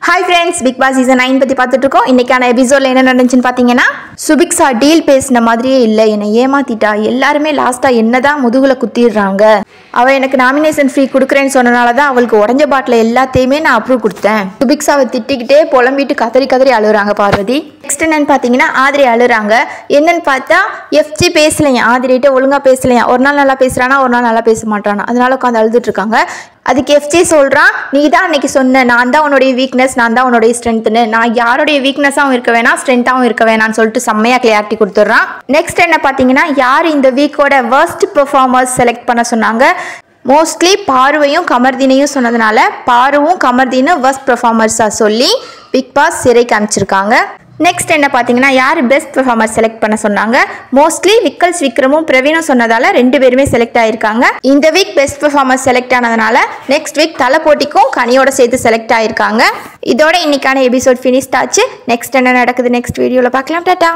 Hi friends, Big Boss season 9 பத்தி பார்த்துட்டு இருக்கோம். இன்னைக்கான எபிசோட்ல என்ன நடந்துச்சுன்னு பாத்தீங்கன்னா, சுபிக்ஷா டீல் பேசின மாதிரியே இல்ல, என்னை ஏமாத்திட்டா. எல்லாருமே லாஸ்டா என்னதான் முதுகுல குத்திடுறாங்க. அவ எனக்கு நாமினேஷன் ஃப்ரீ கொடுக்குறேன்னு சொன்னனால தான் அவளுக்கு உடஞ்ச பாட்டில் எல்லாத்தையுமே நான் அப்ரூவ் கொடுத்தேன். சுபிக்ஷாவை திட்டிக்கிட்டே புலம்பிட்டு கதறி அழுறாங்க பார்வதி. நெக்ஸ்ட் என்னன்னு பாத்தீங்கன்னா, ஆதிரி அழுறாங்க. என்னன்னு பார்த்தா எஃப்ஜி பேசலையா, ஆதிரிட்ட ஒழுங்கா பேசலையா. ஒரு நாள் நல்லா பேசுறானா, ஒரு நாள் நல்லா பேச மாட்டானா. அதனால உட்காந்து அழுதுட்டு இருக்காங்க. அதுக்கு எஃப்ஜி சொல்றான், நீ தான் அன்னைக்கு சொன்ன, நான் தான் உன்னுடைய வீக்னஸ், நான் தான் உன்னுடைய ஸ்ட்ரென்த்னு. நான் யாருடைய வீக்னஸாகவும் இருக்க வேணாம், ஸ்ட்ரென்த்தாகவும் இருக்க வேணாம்னு சொல்லிட்டு செம்மையா கிளியாரிட்டி கொடுத்துட்றான். நெக்ஸ்ட் என்ன பார்த்தீங்கன்னா, யார் இந்த வீக்கோட வர்ஸ்ட் பெர்ஃபார்மர்ஸ் செலக்ட் பண்ண சொன்னாங்க. மோஸ்ட்லி பார்வையும் கமர்தீனையும் சொன்னதுனால பாருவும் கமர்தீனும் வர்ஸ்ட் பெர்ஃபார்மர்ஸாக சொல்லி பிக் பாஸ் சிறைக்கு அனுப்பிச்சிருக்காங்க. நெக்ஸ்ட் என்ன பார்த்தீங்கன்னா, யார் பெஸ்ட் பெர்ஃபார்மர் செலக்ட் பண்ண சொன்னாங்க. மோஸ்ட்லி விக்கல்ஸ் விக்ரமும் பிரவீனும் சொன்னதால 2 பேருமே செலக்ட் ஆயிருக்காங்க. இந்த வீக் பெஸ்ட் பெர்ஃபார்மர் செலக்ட் ஆனதுனால நெக்ஸ்ட் வீக் தலை போட்டிக்கும் கனியோட சேர்த்து செலக்ட் ஆயிருக்காங்க. இதோட இன்னைக்கான எபிசோட் ஃபினிஷ் ஆச்சு. நெக்ஸ்ட் என்ன நடக்குது நெக்ஸ்ட் வீடியோவில் பார்க்கலாம். டாடா.